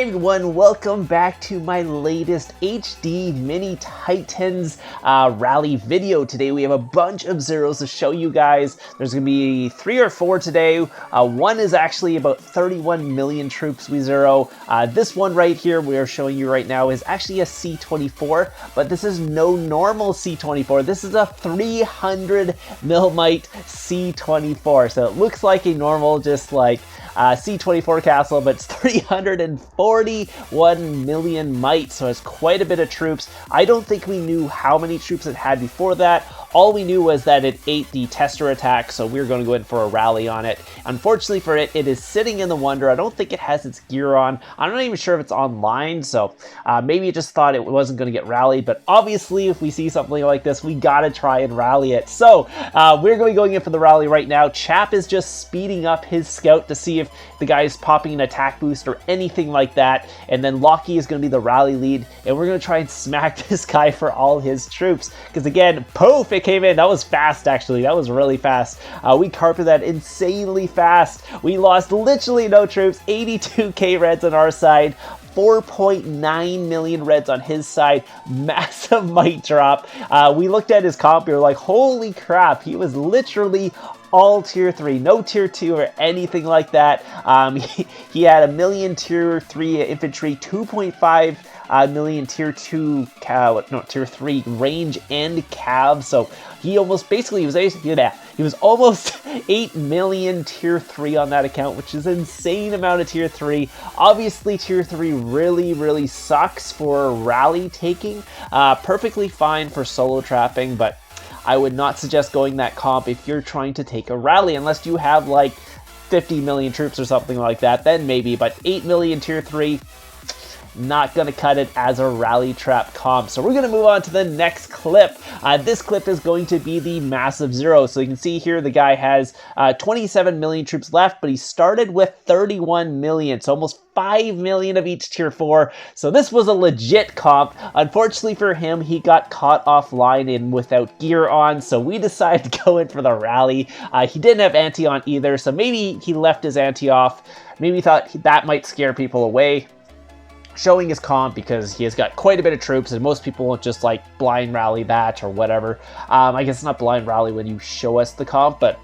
everyone, welcome back to my latest HD Mini Titans rally video. Today we have a bunch of zeros to show you guys. There's going to be 3 or 4 today. One is actually about 31 million troops we zero. This one right here we are showing you right now is actually a C-24, but this is no normal C-24. This is a 300 millimeter C-24. So it looks like a normal, just like C-24 castle, but it's 341 million mites, so it's quite a bit of troops. I don't think we knew how many troops it had before that. All we knew was that it ate the tester attack, so we were going to go in for a rally on it. Unfortunately for it, it is sitting in the Wonder. I don't think it has its gear on. I'm not even sure if it's online, so maybe it just thought it wasn't going to get rallied, but obviously if we see something like this, we got to try and rally it. So we're going to be going in for the rally right now. Chap is just speeding up his scout to see if the guy is popping an attack boost or anything like that, and then Lockie is going to be the rally lead, and we're going to try and smack this guy for all his troops, because again, poof, it came in. That was fast, actually. That was really fast. We carpeted that insanely fast. We lost literally no troops. 82k reds on our side, 4.9 million reds on his side. Massive might drop. We looked at his comp, we were like, holy crap, he was literally all tier 3, no tier 2 or anything like that. He had a million tier 3 infantry, 2.5 million tier 2 tier 3 range and cav. So he almost basically he was almost 8 million tier 3 on that account, which is an insane amount of tier 3. Obviously tier 3 really sucks for rally taking. Perfectly fine for solo trapping, but I would not suggest going that comp if you're trying to take a rally, unless you have like 50 million troops or something like that, then maybe, but 8 million tier 3, not gonna cut it as a rally trap comp. So we're gonna move on to the next clip. This clip is going to be the massive zero. So you can see here the guy has 27 million troops left, but he started with 31 million, so almost 5 million of each tier 4. So this was a legit comp. Unfortunately for him, he got caught offline and without gear on, so we decided to go in for the rally. He didn't have anti on either, so maybe he left his anti off. Maybe he thought that might scare people away, showing his comp, because he has got quite a bit of troops, and most people won't just like blind rally that or whatever. I guess it's not blind rally when you show us the comp, but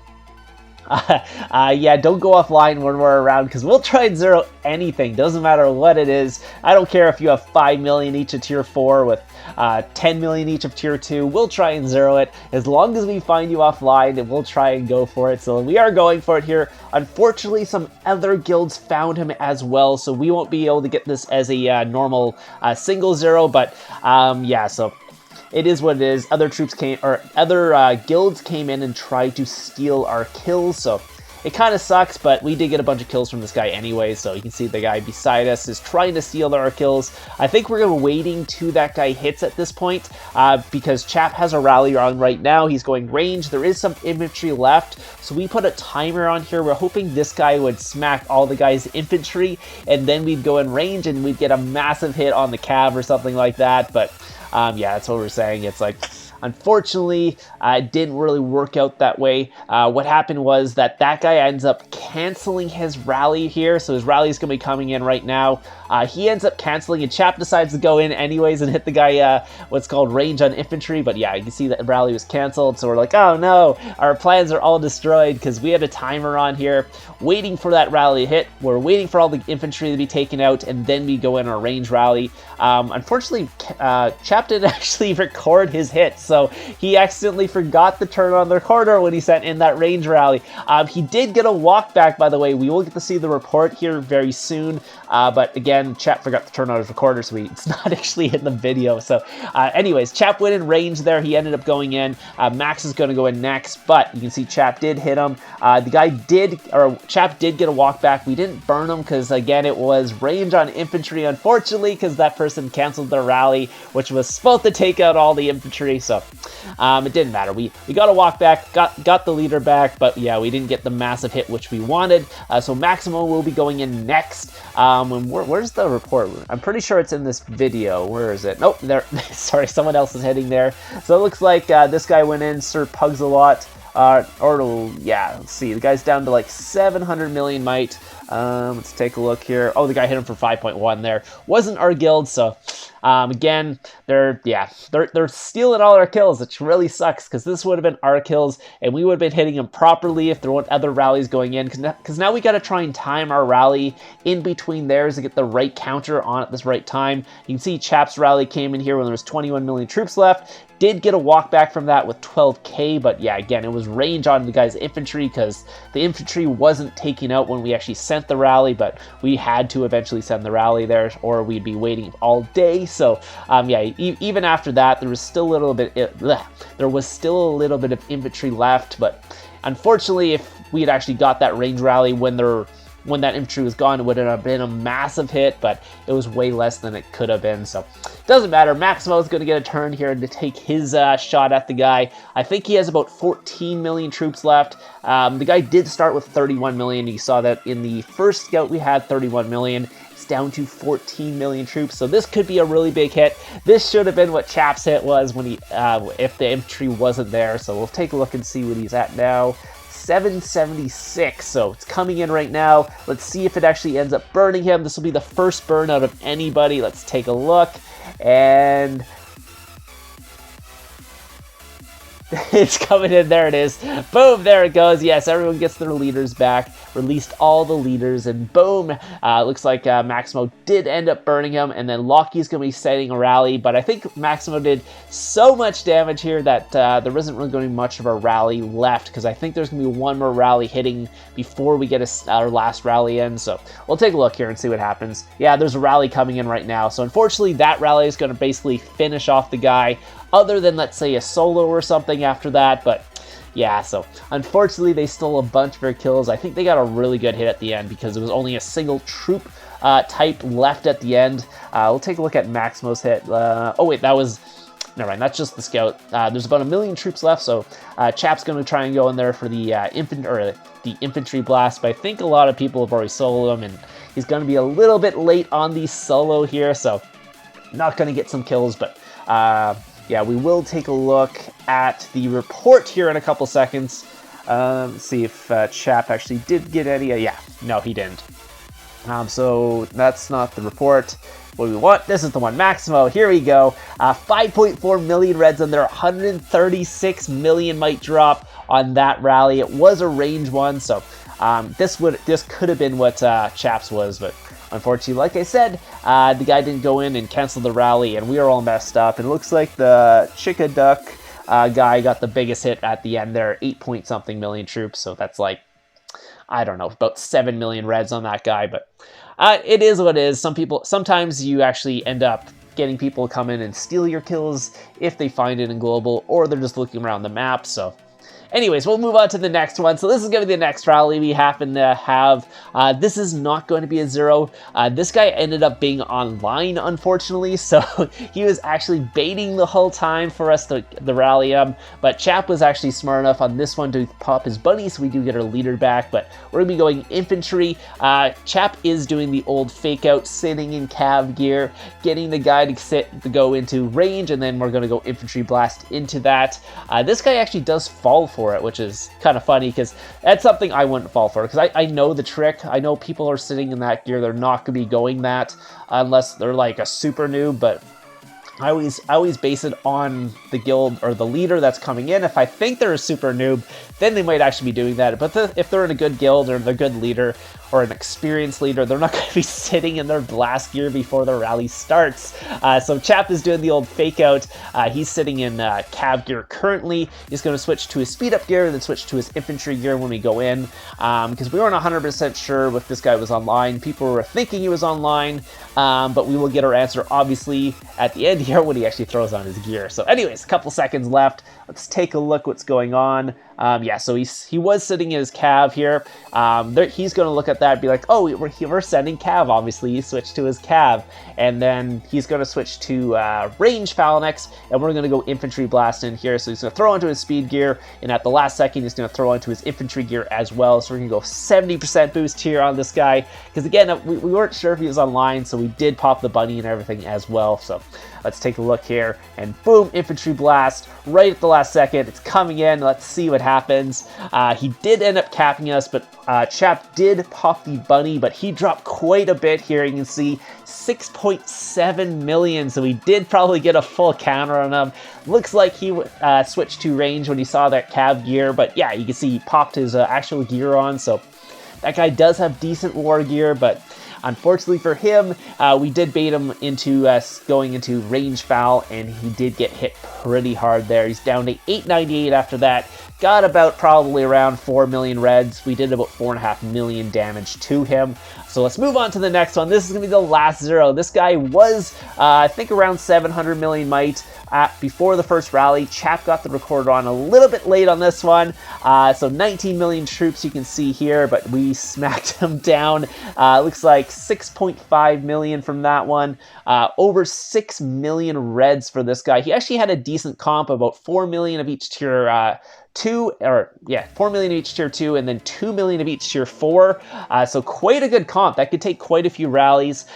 yeah, don't go offline when we're around, because we'll try and zero anything. Doesn't matter what it is. I don't care if you have 5 million each of tier 4 with 10 million each of tier 2. We'll try and zero it as long as we find you offline, and we'll try and go for it. So we are going for it here. Unfortunately, some other guilds found him as well, so we won't be able to get this as a normal single zero, but yeah, so it is what it is. Other troops came, or other guilds came in and tried to steal our kills, so it kind of sucks, but we did get a bunch of kills from this guy anyway, so you can see the guy beside us is trying to steal our kills. I think we're going to be waiting till that guy hits at this point, because Chap has a rally on right now. He's going range. There is some infantry left, so we put a timer on here. We're hoping this guy would smack all the guy's infantry, and then we'd go in range and we'd get a massive hit on the cav or something like that, but yeah, that's what we're saying. It's like, unfortunately, it didn't really work out that way. What happened was that guy ends up canceling his rally here, so his rally is going to be coming in right now. He ends up canceling, and Chap decides to go in anyways and hit the guy, what's called range on infantry, but yeah, you can see that the rally was canceled, so we're like, oh no, our plans are all destroyed, because we had a timer on here, waiting for that rally to hit. We're waiting for all the infantry to be taken out, and then we go in our range rally. Unfortunately, Chap didn't actually record his hits, so he accidentally forgot to turn on the recorder when he sent in that range rally. He did get a walk back, by the way. We will get to see the report here very soon, but again, Chap forgot to turn on his recorder, so it's not actually in the video. So anyways, Chap went in range there. He ended up going in. Max is going to go in next, but you can see Chap did hit him. Chap did get a walk back. We didn't burn him because, again, it was range on infantry, unfortunately, because that person canceled their rally, which was supposed to take out all the infantry, so it didn't matter. We got a walk back, got the leader back, but yeah, we didn't get the massive hit which we wanted. So Maximo will be going in next. And where's the report? I'm pretty sure it's in this video. Where is it? Nope, there. Sorry, someone else is heading there. So it looks like this guy went in, Sir Pugs-a-Lot. Yeah, let's see. The guy's down to like 700 million might. Let's take a look here. Oh, the guy hit him for 5.1 there. Wasn't our guild, so again, they're stealing all our kills, which really sucks because this would have been our kills and we would have been hitting them properly if there weren't other rallies going in. Because now we got to try and time our rally in between theirs to get the right counter on at this right time. You can see Chap's rally came in here when there was 21 million troops left. Did get a walk back from that with 12k, but yeah, again, it was range on the guy's infantry because the infantry wasn't taken out when we actually sent the rally, but we had to eventually send the rally there or we'd be waiting all day. So yeah, even after that, there was still a little bit of infantry left, but unfortunately, if we had actually got that range rally when that infantry was gone, it would have been a massive hit, but it was way less than it could have been, so doesn't matter. Maximo is going to get a turn here to take his shot at the guy. I think he has about 14 million troops left. The guy did start with 31 million. You saw that in the first scout we had 31 million. It's down to 14 million troops, so this could be a really big hit. This should have been what Chap's hit was when if the infantry wasn't there, so we'll take a look and see what he's at now. 776, so it's coming in right now. Let's see if it actually ends up burning him. This will be the first burn out of anybody. Let's take a look, and it's coming in. There it is. Boom, there it goes. Yes, everyone gets their leaders back. Released all the leaders, and boom. Looks like Maximo did end up burning him, and then Lockie's going to be setting a rally, but I think Maximo did so much damage here that there isn't really going to be much of a rally left, because I think there's going to be one more rally hitting before we get our last rally in, so we'll take a look here and see what happens. Yeah, there's a rally coming in right now, so unfortunately that rally is going to basically finish off the guy, other than, let's say, a solo or something after that, but yeah, so unfortunately they stole a bunch of our kills. I think they got a really good hit at the end because it was only a single troop type left at the end. We'll take a look at Maximo's hit. Oh wait, that was... Never mind, that's just the scout. There's about 1 million troops left, so Chap's going to try and go in there for the infantry blast, but I think a lot of people have already soloed him, and he's going to be a little bit late on the solo here, so not going to get some kills, but... yeah, we will take a look at the report here in a couple seconds. Let's see if Chap actually did get any. Yeah, no, he didn't. So that's not the report. What we want, this is the one. Maximo, here we go. 5.4 million reds on there, 136 million might drop on that rally. It was a range one, so this could have been what Chap's was, but unfortunately, like I said, the guy didn't go in and cancel the rally, and we are all messed up. And it looks like the Chicka Duck guy got the biggest hit at the end there, 8-point-something million troops. So that's like, I don't know, about 7 million reds on that guy. But it is what it is. Sometimes you actually end up getting people to come in and steal your kills if they find it in global, or they're just looking around the map. So anyways, we'll move on to the next one. So this is going to be the next rally we happen to have. This is not going to be a 0. This guy ended up being online, unfortunately, so he was actually baiting the whole time for us to rally him. But Chap was actually smart enough on this one to pop his bunny, so we do get our leader back. But we're going to be going infantry. Chap is doing the old fake out, sitting in cav gear, getting the guy to go into range, and then we're going to go infantry blast into that. This guy actually does fall for it, which is kind of funny because that's something I wouldn't fall for, because I know the trick. I know people are sitting in that gear. They're not going to be going that unless they're like a super noob, but I always base it on the guild or the leader that's coming in. If I think they're a super noob, then they might actually be doing that. But if they're in a good guild or they're a good leader or an experienced leader, they're not going to be sitting in their blast gear before the rally starts. So Chap is doing the old fake out. He's sitting in cav gear currently. He's going to switch to his speed up gear and then switch to his infantry gear when we go in, because we weren't 100% sure if this guy was online. People were thinking he was online, but we will get our answer obviously at the end here when he actually throws on his gear. So anyways, a couple seconds left. Let's take a look what's going on. Yeah, so he was sitting in his cav here. He's going to look at that and be like, oh, we're sending cav, obviously. He switched to his cav. And then he's going to switch to range phalanx, and we're going to go infantry blast in here. So he's going to throw onto his speed gear, and at the last second, he's going to throw onto his infantry gear as well. So we're going to go 70% boost here on this guy. Because again, we weren't sure if he was online, so we did pop the bunny and everything as well. So let's take a look here, and boom, infantry blast right at the last second. It's coming in. Let's see what happens. happens. He did end up capping us, but Chap did pop the bunny, but he dropped quite a bit here. You can see 6.7 million, so we did probably get a full counter on him. Looks like he switched to range when he saw that cab gear, but yeah, you can see he popped his actual gear on, so that guy does have decent war gear, but unfortunately for him, we did bait him into going into range foul, and he did get hit pretty hard there. He's down to 898 after that. Got about probably around 4 million reds. We did about 4.5 million damage to him. So let's move on to the next one. This is going to be the last zero. This guy was, I think, around 700 million might before the first rally. Chap got the record on a little bit late on this one. So 19 million troops you can see here, but we smacked him down. Looks like 6.5 million from that one. Over 6 million reds for this guy. He actually had a decent comp, about 4 million of each tier 4 million of each tier 2, and then 2 million of each tier 4. So quite a good comp. That could take quite a few rallies.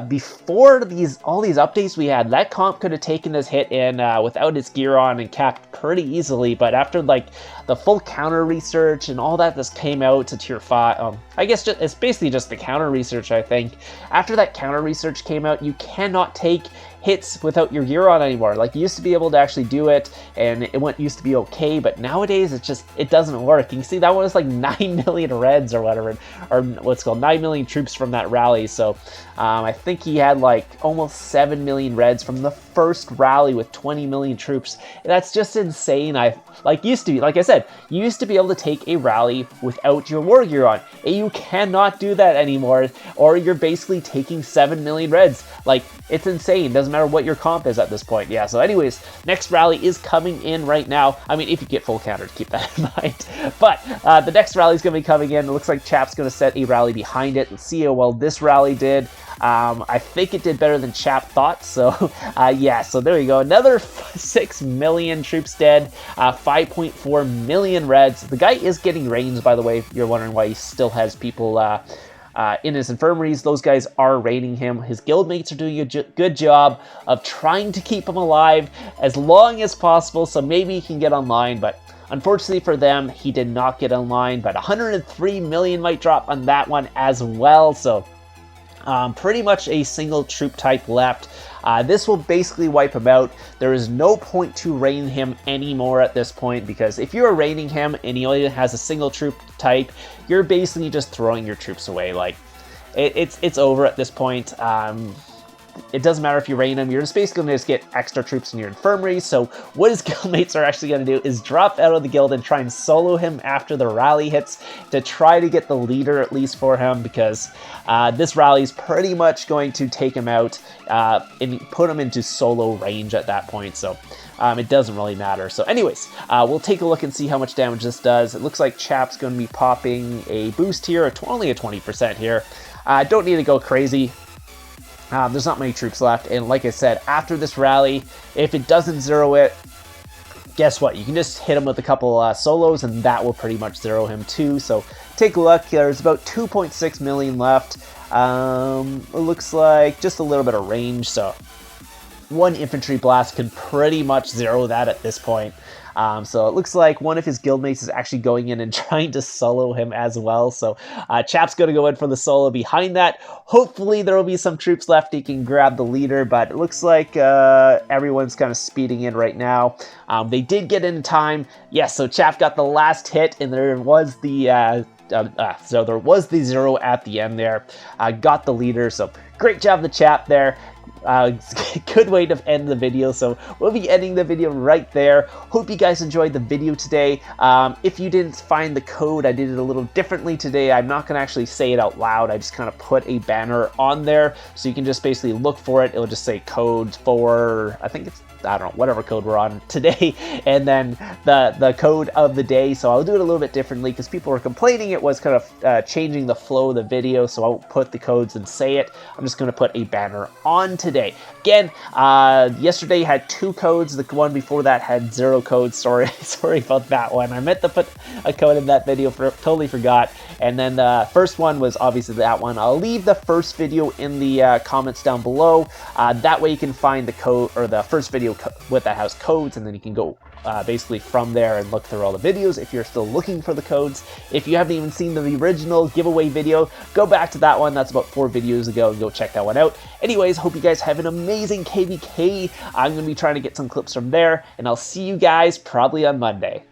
Before all these updates we had, that comp could have taken this hit in without its gear on and capped pretty easily. But after like the full counter research and all that, this came out to tier 5. I guess it's basically just the counter research, I think. After that counter research came out, you cannot take hits without your gear on anymore. Like, you used to be able to actually do it, and it used to be okay, but nowadays it doesn't work. You can see that one was like 9 million reds or whatever, or what's called 9 million troops from that rally. So I think he had like almost 7 million reds from the first rally with 20 million troops. That's just insane. Like I said, you used to be able to take a rally without your war gear on. And you cannot do that anymore, or you're basically taking 7 million reds. Like, it's insane. Doesn't matter what your comp is at this point. Yeah, so anyways, next rally is coming in right now. I mean, if you get full counter, keep that in mind. But the next rally is going to be coming in. It looks like Chap's going to set a rally behind it. Let's see how well this rally did. I think it did better than Chap thought, so yeah, so there you go. Another 6 million troops dead, 5.4 million reds. The guy is getting range, by the way, if you're wondering why he still has people in his infirmaries. Those guys are raiding him. His guildmates are doing a good job of trying to keep him alive as long as possible, so maybe he can get online, but unfortunately for them, he did not get online. But 103 million might drop on that one as well, so pretty much a single troop type left. This will basically wipe him out. There is no point to raid him anymore at this point, because if you're raiding him and he only has a single troop type, you're basically just throwing your troops away. Like, it's over at this point. It doesn't matter if you raid him, you're just basically going to get extra troops in your infirmary. So what his guildmates are actually going to do is drop out of the guild and try and solo him after the rally hits to try to get the leader at least for him, because this rally is pretty much going to take him out and put him into solo range at that point. So it doesn't really matter. So anyways, we'll take a look and see how much damage this does. It looks like Chap's going to be popping a boost here, only a 20% here. Don't need to go crazy. There's not many troops left, and like I said, after this rally, if it doesn't zero it, guess what? You can just hit him with a couple solos, and that will pretty much zero him too. So take a look. There's about 2.6 million left. It looks like just a little bit of range, so one infantry blast can pretty much zero that at this point. So it looks like one of his guildmates is actually going in and trying to solo him as well. So Chap's going to go in for the solo behind that. Hopefully there will be some troops left. He can grab the leader, but it looks like everyone's kind of speeding in right now. They did get in time. Yes, so Chap got the last hit, and there was the so there was the zero at the end there. Got the leader, so great job the Chap there. Good way to end the video, so we'll be ending the video right there. Hope you guys enjoyed the video today. If you didn't find the code, I did it a little differently today. I'm not going to actually say it out loud. I just kind of put a banner on there, so you can just basically look for it. It'll just say code for, I think it's, I don't know, whatever code we're on today, and then the code of the day. So I'll do it a little bit differently because people were complaining it was kind of changing the flow of the video, so I won't put the codes and say it. I'm just going to put a banner on today. Again, yesterday had 2 codes. The one before that had 0 codes. Sorry about that one. I meant to put a code in that video, totally forgot. And then the first one was obviously that one. I'll leave the first video in the comments down below. That way you can find the code, or the first video with that has codes, and then you can go basically from there and look through all the videos if you're still looking for the codes. If you haven't even seen the original giveaway video, go back to that one. That's about 4 videos ago, and go check that one out. Anyways, hope you guys have an amazing KVK. I'm going to be trying to get some clips from there, and I'll see you guys probably on Monday.